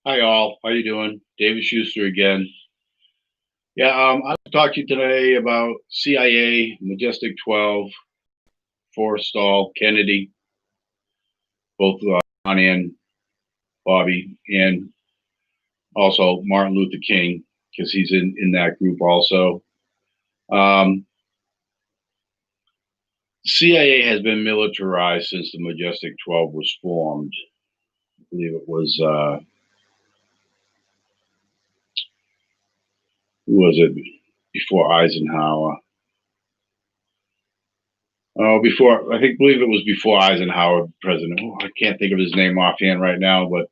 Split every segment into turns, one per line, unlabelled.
Hi all, how you doing? David Schuster again. Yeah, I'll talk to you today about CIA, Majestic 12, Forrestal, Kennedy, both John and Bobby, and also Martin Luther King, because he's in that group also. Um, CIA has been militarized since the Majestic 12 was formed. I believe it was, who was it, before Eisenhower? Oh, before, believe it was before Eisenhower, president. Oh, I can't think of his name offhand right now, but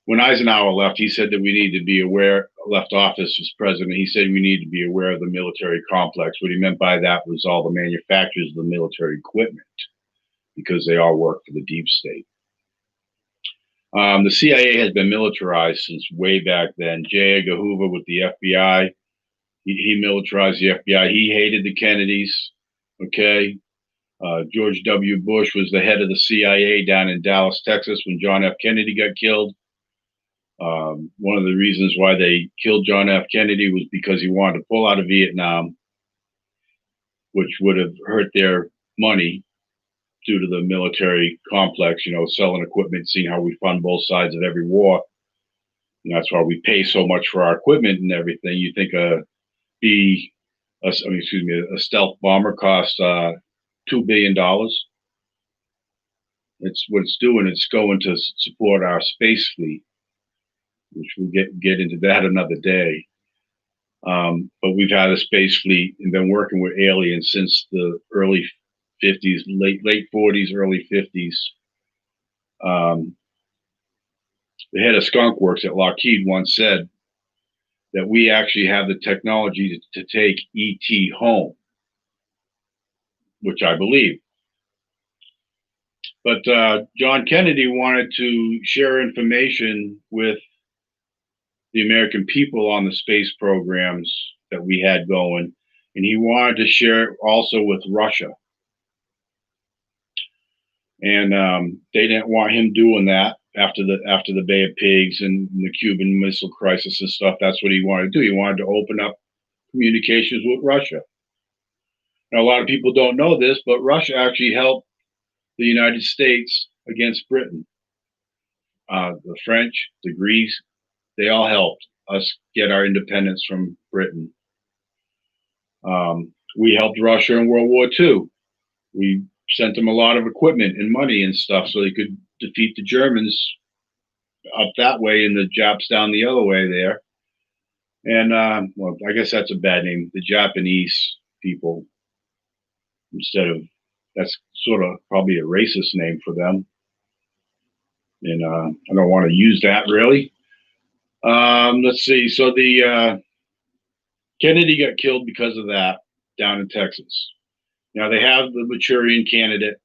when Eisenhower left, he said that we need to be aware, left office as president, he said we need to be aware of the military complex. What he meant by that was all the manufacturers of the military equipment, because they all work for the deep state. The CIA has been militarized since way back then. J. Edgar Hoover with the FBI, he militarized the FBI. He hated the Kennedys, okay? George W. Bush was the head of the CIA down in Dallas, Texas, when John F. Kennedy got killed. One of the reasons why they killed John F. Kennedy was because he wanted to pull out of Vietnam, which would have hurt their money due to the military complex, selling equipment, seeing how we fund both sides of every war. And that's why we pay so much for our equipment and everything. You think a stealth bomber costs $2 billion. It's what it's doing. It's going to support our space fleet, which we'll get into that another day. But we've had a space fleet and been working with aliens since the early 50s, late 40s, early 50s. The head of Skunk Works at Lockheed once said that we actually have the technology to take ET home, which I believe. But John Kennedy wanted to share information with the American people on the space programs that we had going, and he wanted to share it also with Russia. And they didn't want him doing that after the Bay of Pigs and the Cuban Missile Crisis and stuff. That's what he wanted to do. He wanted to open up communications with Russia. Now, a lot of people don't know this, but Russia actually helped the United States against Britain. The French, the Greeks, they all helped us get our independence from Britain. We helped Russia in World War II. We sent them a lot of equipment and money and stuff so they could defeat the Germans up that way and the Japs down the other way there. And well, I guess that's a bad name, the Japanese people, instead of, that's sort of probably a racist name for them. And I don't want to use that really. Let's see. So the Kennedy got killed because of that down in Texas. Now they have the Manchurian Candidate,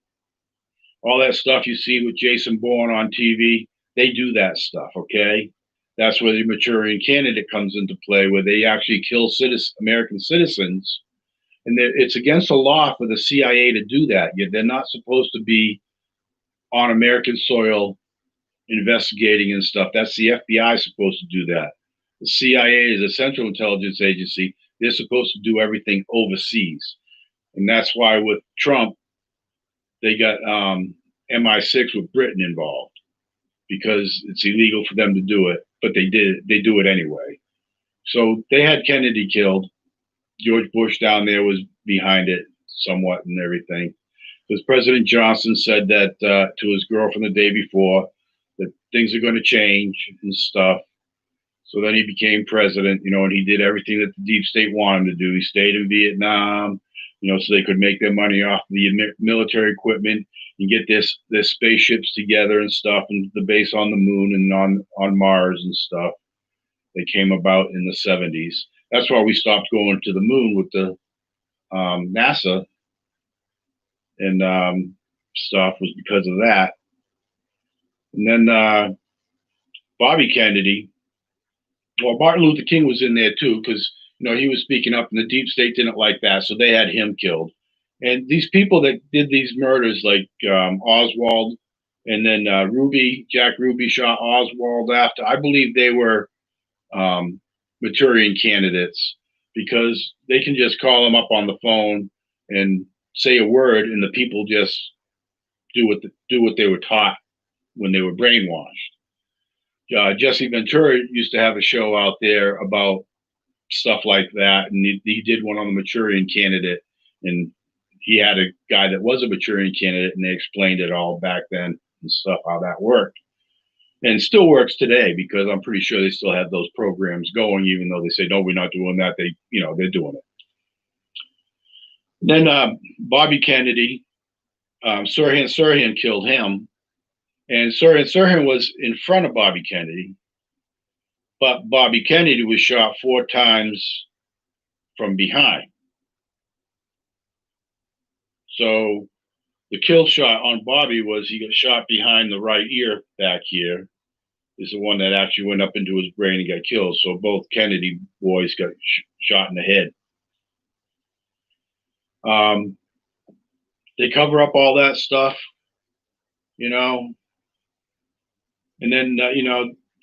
all that stuff you see with Jason Bourne on TV. They do that stuff, okay? That's where the Manchurian Candidate comes into play, where they actually kill American citizens. And it's against the law for the CIA to do that. Yet they're not supposed to be on American soil investigating and stuff. That's the FBI supposed to do that. The CIA is a Central Intelligence Agency. They're supposed to do everything overseas. And that's why with Trump, they got MI6 with Britain involved, because it's illegal for them to do it, but they do it anyway. So they had Kennedy killed. George Bush down there was behind it somewhat and everything. Because President Johnson said that to his girlfriend the day before, that things are going to change and stuff. So then he became president, and he did everything that the deep state wanted him to do. He stayed in Vietnam, so they could make their money off the military equipment and get their spaceships together and stuff, and the base on the moon and on Mars and stuff. They came about in the 70s. That's why we stopped going to the moon with the NASA and stuff, was because of that. And then Bobby Kennedy, well, Martin Luther King was in there too, because he was speaking up, and the deep state didn't like that, so they had him killed. And these people that did these murders, like Oswald And then Jack Ruby shot Oswald after. I believe they were Manchurian candidates because they can just call them up on the phone and say a word, and the people just do what they were taught when they were brainwashed. Jesse Ventura used to have a show out there about stuff like that, and he did one on the Manchurian candidate, and he had a guy that was a Manchurian candidate, and they explained it all back then and stuff, how that worked. And still works today because I'm pretty sure they still have those programs going, even though they say, no, we're not doing that. They're doing it. Then Bobby Kennedy, Sirhan killed him. And Sirhan was in front of Bobby Kennedy, but Bobby Kennedy was shot 4 times from behind. So the kill shot on Bobby was he got shot behind the right ear back here, is the one that actually went up into his brain and got killed. So both Kennedy boys got shot in the head. They cover up all that stuff, and then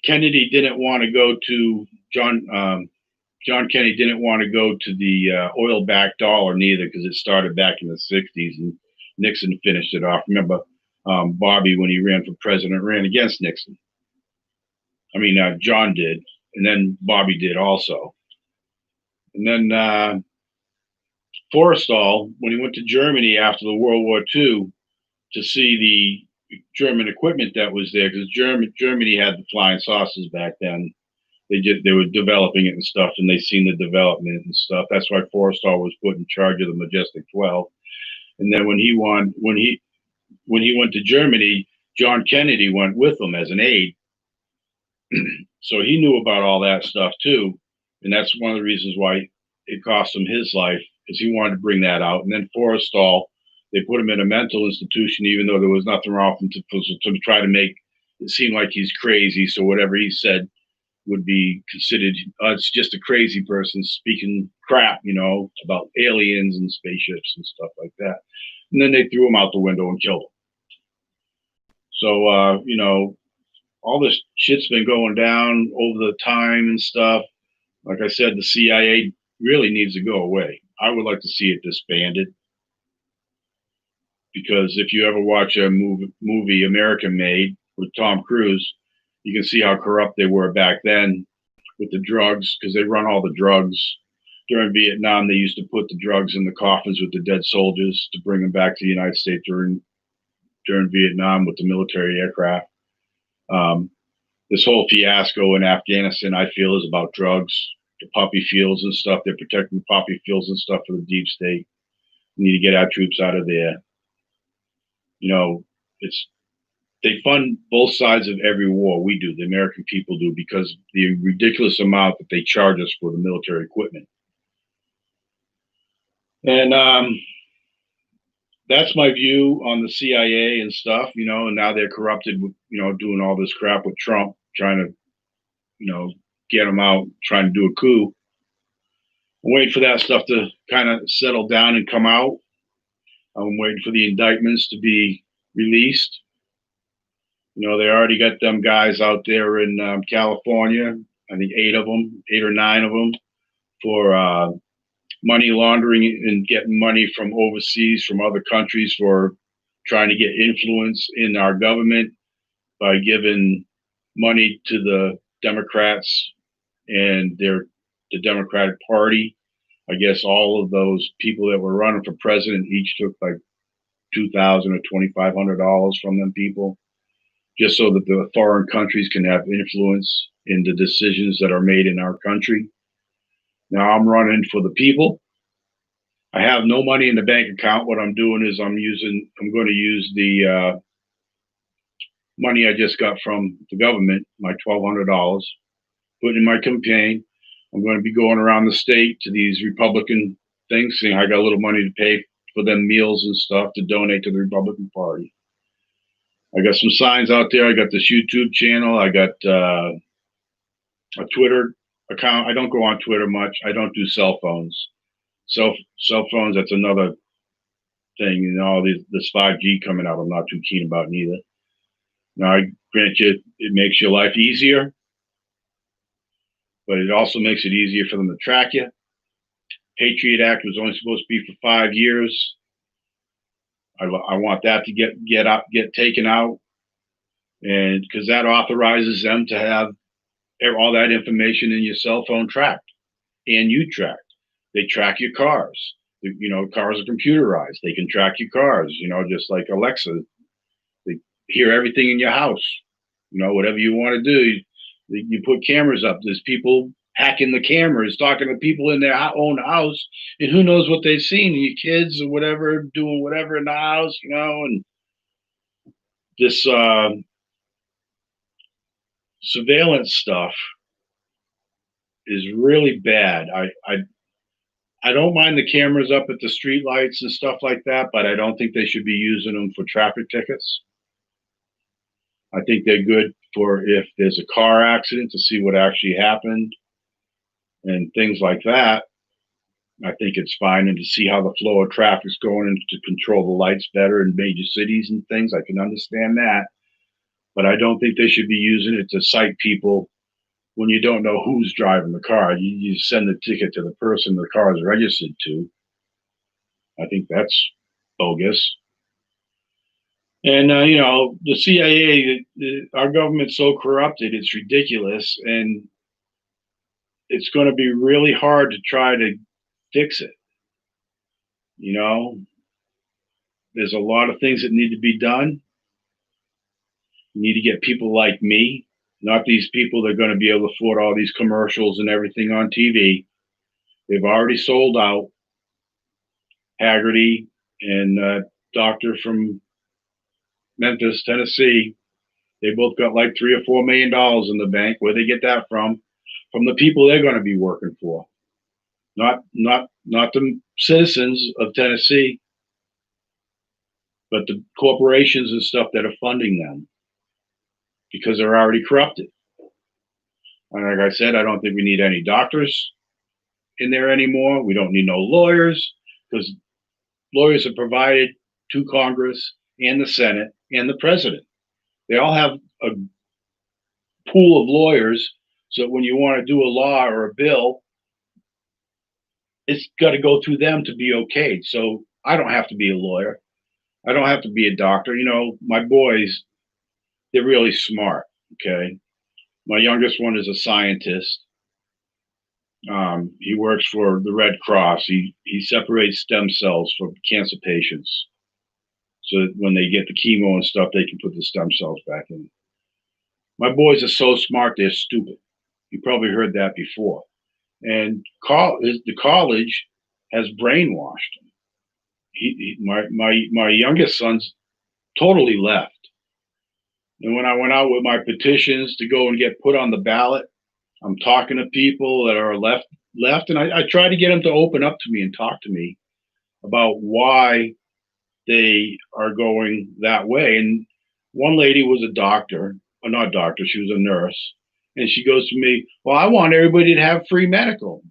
Kennedy didn't want to go to John Kennedy didn't want to go to the oil-backed dollar neither, because it started back in the 60s and Nixon finished it off. Remember, Bobby, when he ran for president, ran against Nixon. I mean, John did, and then Bobby did also. And then Forrestal, when he went to Germany after the World War II to see the German equipment that was there, because Germany had the flying saucers back then. They were developing it and stuff, and they seen the development and stuff. That's why Forrestal was put in charge of the Majestic 12. And then when he went to Germany, John Kennedy went with him as an aide. So he knew about all that stuff too, and that's one of the reasons why it cost him his life, because he wanted to bring that out. And then Forrestal, they put him in a mental institution, even though there was nothing wrong with him, to try to make it seem like he's crazy. So whatever he said would be considered, it's just a crazy person speaking crap, about aliens and spaceships and stuff like that. And then they threw him out the window and killed him. So, all this shit's been going down over the time and stuff. Like I said, the CIA really needs to go away. I would like to see it disbanded, because if you ever watch a movie American Made with Tom Cruise, you can see how corrupt they were back then with the drugs, because they run all the drugs. During Vietnam, they used to put the drugs in the coffins with the dead soldiers to bring them back to the United States during Vietnam with the military aircraft. This whole fiasco in Afghanistan, I feel, is about drugs, the poppy fields and stuff. They're protecting the poppy fields and stuff for the deep state. We need to get our troops out of there. They fund both sides of every war. We do, the American people do, because the ridiculous amount that they charge us for the military equipment. And that's my view on the CIA and stuff, and now they're corrupted with, doing all this crap with Trump, trying to, get him out, trying to do a coup. I'm waiting for that stuff to kind of settle down and come out. I'm waiting for the indictments to be released. They already got them guys out there in California, I think 8 or 9 of them, for money laundering and getting money from overseas, from other countries, for trying to get influence in our government by giving money to the Democrats and the Democratic Party. I guess all of those people that were running for president each took like $2,000 or $2,500 from them people, just so that the foreign countries can have influence in the decisions that are made in our country. Now I'm running for the people. I have no money in the bank account. What I'm doing is I'm going to use the money I just got from the government, my $1,200, put in my campaign. I'm going to be going around the state to these Republican things, saying I got a little money to pay for them meals and stuff to donate to the Republican Party. I got some signs out there. I got this YouTube channel. I got a Twitter account. I don't go on Twitter much. I don't do cell phones. Cell phones, that's another thing. All this 5G coming out, I'm not too keen about neither. Now, I grant you, it makes your life easier, but it also makes it easier for them to track you. Patriot Act was only supposed to be for 5 years. I want that to get taken out, and because that authorizes them to have all that information in your cell phone tracked and you tracked. They track your cars. Cars are computerized. They can track your cars. Just like Alexa, they hear everything in your house. Whatever you want to do, you put cameras up. There's people hacking the cameras, talking to people in their own house, and who knows what they've seen. Your kids or whatever doing whatever in the house, and this surveillance stuff is really bad. I don't mind the cameras up at the street lights and stuff like that, but I don't think they should be using them for traffic tickets. I think they're good for if there's a car accident to see what actually happened and things like that. I think it's fine, and to see how the flow of traffic's going and to control the lights better in major cities and things, I can understand that. But I don't think they should be using it to cite people when you don't know who's driving the car. You send the ticket to the person the car is registered to. I think that's bogus. And the CIA, our government's so corrupted, it's ridiculous, and it's going to be really hard to try to fix it. You know, there's a lot of things that need to be done. You need to get people like me, not these people that are going to be able to afford all these commercials and everything on TV. They've already sold out. Haggerty and doctor from Memphis, Tennessee, they both got like $3 or $4 million in the bank. Where they get that from? From the people they're going to be working for, not the citizens of Tennessee, but the corporations and stuff that are funding them, because they're already corrupted. And like I said, I don't think we need any doctors in there anymore. We don't need no lawyers, because lawyers are provided to Congress and the Senate and the president. They all have a pool of lawyers, so when you want to do a law or a bill, it's got to go through them to be okayed. So I don't have to be a lawyer. I don't have to be a doctor. My boys, they're really smart. Okay. My youngest one is a scientist. He works for the Red Cross. He separates stem cells for cancer patients, so that when they get the chemo and stuff, they can put the stem cells back in. My boys are so smart, they're stupid. You probably heard that before. And the college has brainwashed him. My youngest son's totally left. And when I went out with my petitions to go and get put on the ballot, I'm talking to people that are left, and I try to get them to open up to me and talk to me about why they are going that way. And one lady was a doctor, or not doctor, she was a nurse, and she goes to me, "Well, I want everybody to have free medical."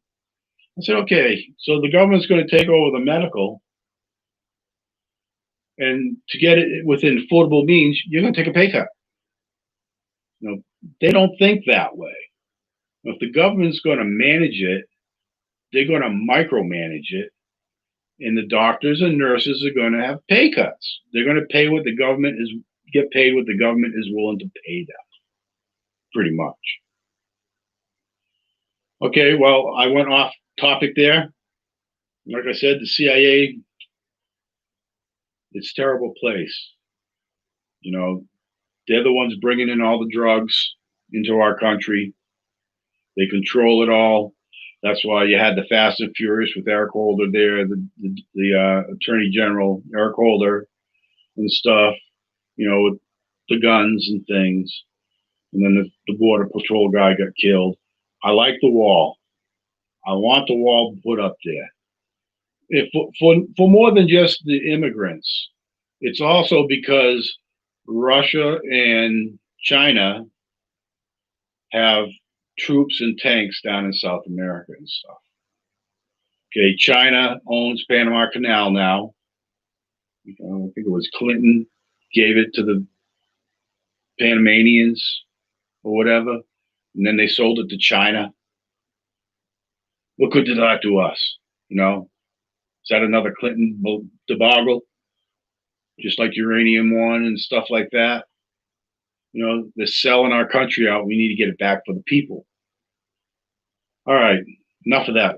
I said, "Okay, so the government's going to take over the medical, and to get it within affordable means, you're going to take a pay cut." They don't think that way. If the government's going to manage it, they're going to micromanage it, and the doctors and nurses are going to have pay cuts. They're going to get paid what the government is willing to pay them, pretty much. Okay, well, I went off topic there. Like I said, the CIA, it's a terrible place. They're the ones bringing in all the drugs into our country. They control it all. That's why you had the Fast and Furious with Eric Holder there, the Attorney General Eric Holder and stuff. With the guns and things. And then the Border Patrol guy got killed. I like the wall. I want the wall put up there. For more than just the immigrants, it's also because Russia and China have troops and tanks down in South America and stuff. Okay, China owns Panama Canal now. I think it was Clinton gave it to the Panamanians or whatever, and then they sold it to China. What good did that do us? You know, is that another Clinton debacle? Just like uranium one and stuff like that. You know, they're selling our country out. We need to get it back for the people. All right, enough of that.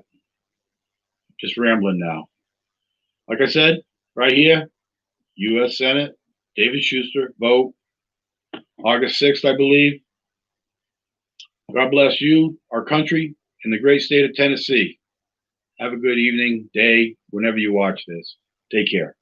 Just rambling now. Like I said, right here, U.S. Senate, David Schuster, vote August 6th, I believe. God bless you, our country, and the great state of Tennessee. Have a good evening, day, whenever you watch this. Take care.